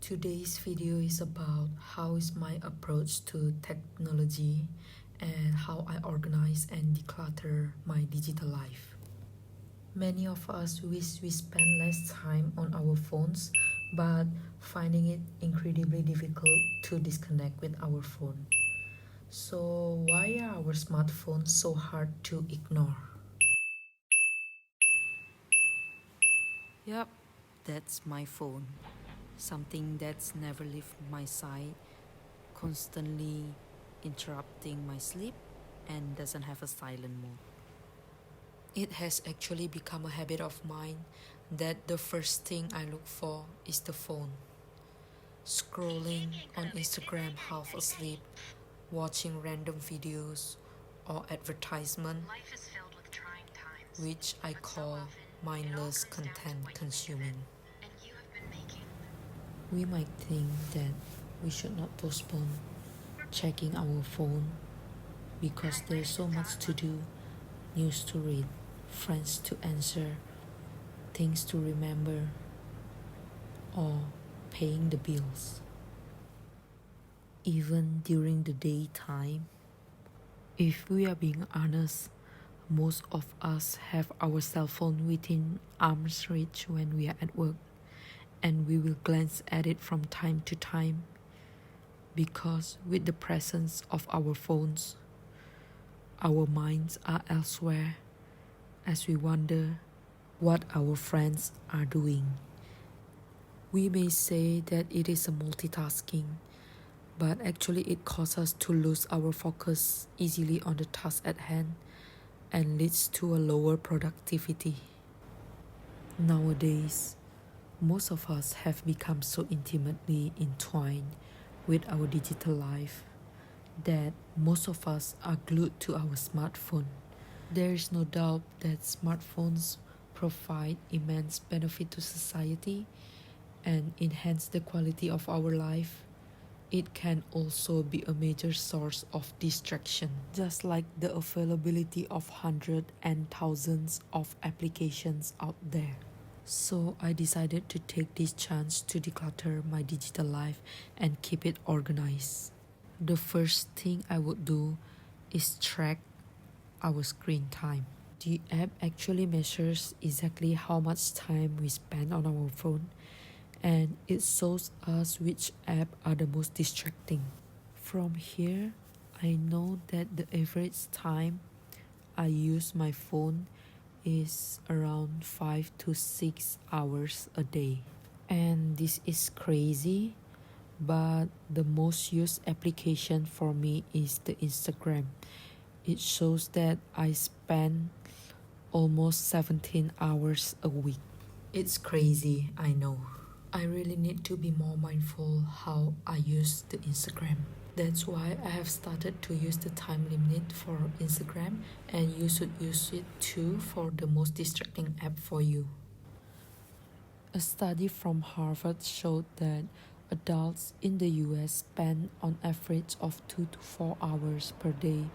Today's video is about how is my approach to technology and how I organize and declutter my digital life. Many of us wish we spend less time on our phones, but finding it incredibly difficult to disconnect with our phone. So why are our smartphones so hard to ignore? Yup, that's my phone. Something that's never left my side, constantly interrupting my sleep and doesn't have a silent mode. It has actually become a habit of mine that the first thing I look for is the phone. Scrolling on Instagram half asleep, watching random videos or advertisement, which I call mindless content consuming. We might think that we should not postpone checking our phone because there's so much to do, news to read, friends to answer, things to remember, or paying the bills. Even during the daytime, if we are being honest, most of us have our cell phone within arm's reach when we are at work, and we will glance at it from time to time because with the presence of our phones, our minds are elsewhere as we wonder what our friends are doing. We may say that it is a multitasking, but actually it causes us to lose our focus easily on the task at hand and leads to a lower productivity. Nowadays, most of us have become so intimately entwined with our digital life that most of us are glued to our smartphone. There is no doubt that smartphones provide immense benefit to society and enhance the quality of our life. It can also be a major source of distraction, just like the availability of hundreds and thousands of applications out there. So I decided to take this chance to declutter my digital life and keep it organized. The first thing I would do is track our screen time. The app actually measures exactly how much time we spend on our phone, and it shows us which app are the most distracting. From here, I know that the average time I use my phone is around 5 to 6 hours a day. And this is crazy, but the most used application for me is the Instagram. It shows that I spend almost 17 hours a week. It's crazy, I know. I really need to be more mindful how I use the Instagram. That's why I have started to use the time limit for Instagram, and you should use it too for the most distracting app for you. A study from Harvard showed that adults in the US spend on average of 2 to 4 hours per day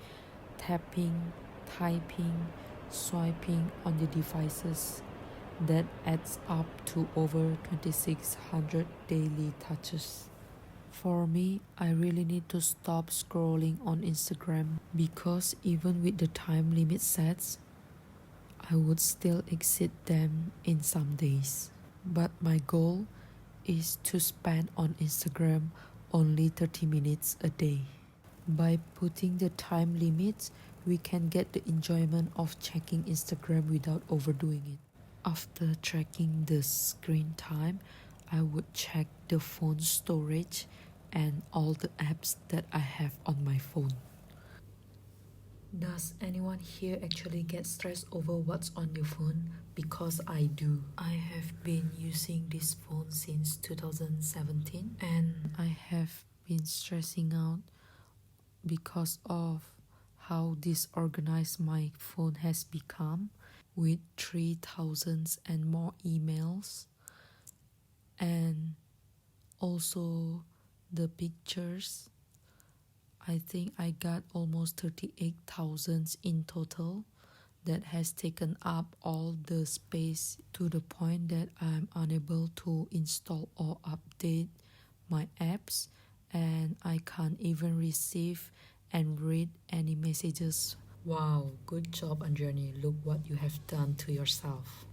tapping, typing, swiping on the devices. That adds up to over 2,600 daily touches. For me, I really need to stop scrolling on Instagram because even with the time limit sets, I would still exceed them in some days. But my goal is to spend on Instagram only 30 minutes a day. By putting the time limits, we can get the enjoyment of checking Instagram without overdoing it. After tracking the screen time, I would check the phone storage and all the apps that I have on my phone. Does anyone here actually get stressed over what's on your phone? Because I do. I have been using this phone since 2017, and I have been stressing out because of how disorganized my phone has become, with 3,000 and more emails, and also the pictures. I think I got almost 38,000 in total. That has taken up all the space to the point that I'm unable to install or update my apps, and I can't even receive and read any messages. Wow, good job, Anjani. Look what you have done to yourself.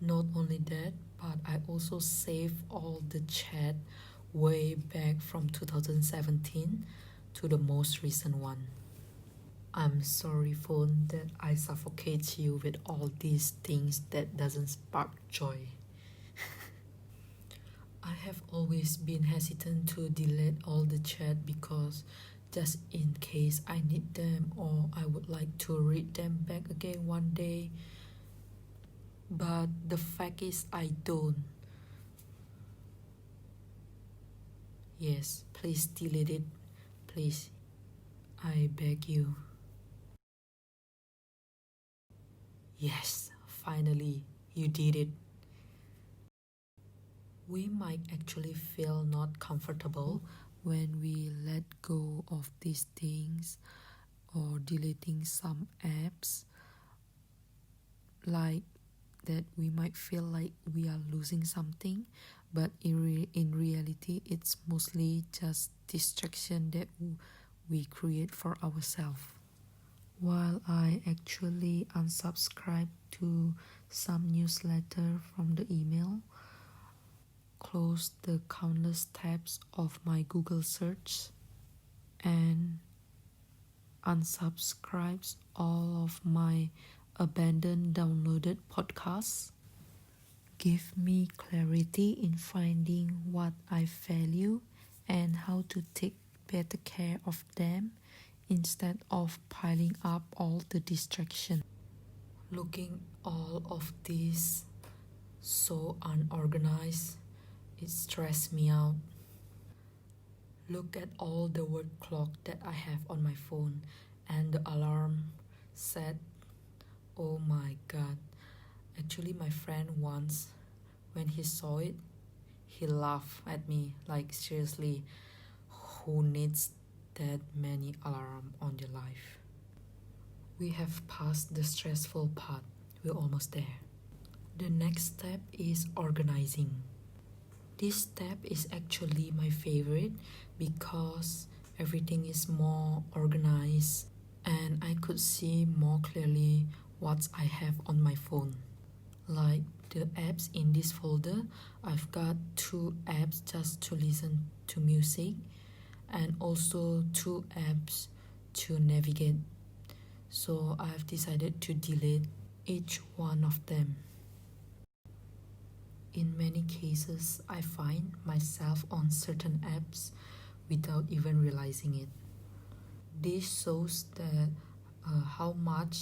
Not only that, but I also saved all the chat way back from 2017 to the most recent one. I'm sorry, phone, that I suffocate you with all these things that doesn't spark joy. I have always been hesitant to delete all the chat because just in case I need them or I would like to read them back again one day. But the fact is I don't. Yes, please delete it. Please. I beg you. Yes, finally, you did it. We might actually feel not comfortable when we let go of these things or deleting some apps, like that we might feel like we are losing something, but in reality it's mostly just distraction that we create for ourselves. While I actually unsubscribe to some newsletter from the email, close the countless tabs of my Google search, and unsubscribes all of my abandoned downloaded podcasts, give me clarity in finding what I value and how to take better care of them instead of piling up all the distraction. Looking all of this so unorganized, it stressed me out. Look at all the word clock that I have on my phone and the alarm set. Oh my god. Actually, my friend once, when he saw it, he laughed at me like, seriously, who needs that many alarm on their life? We have passed the stressful part. We're almost there. The next step is organizing. This step is actually my favorite because everything is more organized and I could see more clearly what I have on my phone. Like the apps in this folder, I've got 2 apps just to listen to music and also 2 apps to navigate. So I've decided to delete each one of them. In many cases, I find myself on certain apps without even realizing it. This shows that how much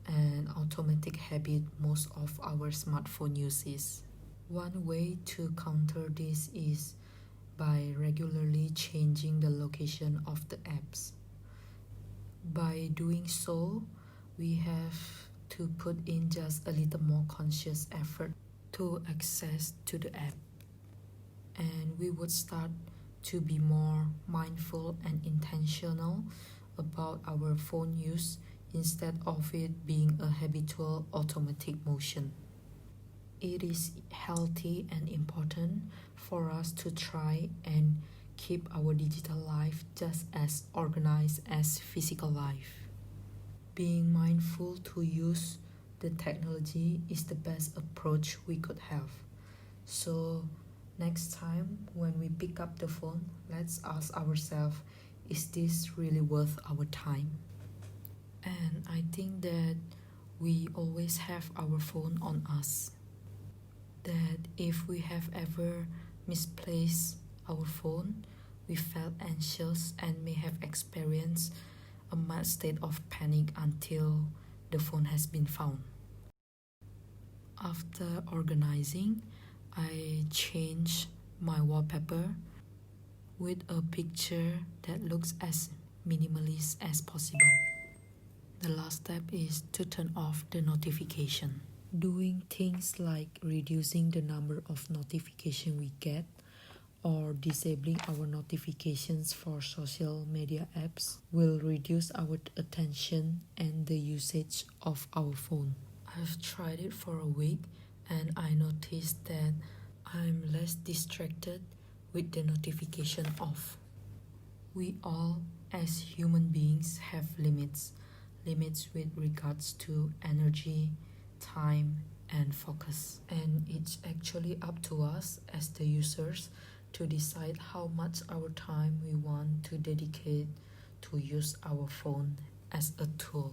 an automatic habit most of our smartphone use is. One way to counter this is by regularly changing the location of the apps. By doing so, we have to put in just a little more conscious effort to access to the app, and we would start to be more mindful and intentional about our phone use instead of it being a habitual automatic motion. It is healthy and important for us to try and keep our digital life just as organized as physical life. Being mindful to use the technology is the best approach we could have. So, next time when we pick up the phone, let's ask ourselves, is this really worth our time? And I think that we always have our phone on us. That if we have ever misplaced our phone, we felt anxious and may have experienced a mild state of panic until the phone has been found. After organizing, I changed my wallpaper with a picture that looks as minimalist as possible. The last step is to turn off the notification. Doing things like reducing the number of notifications we get or disabling our notifications for social media apps will reduce our attention and the usage of our phone. I've tried it for a week and I noticed that I'm less distracted with the notification off. We all, as human beings, have limits with regards to energy, time, and focus. And it's actually up to us as the users to decide how much our time we want to dedicate to use our phone as a tool.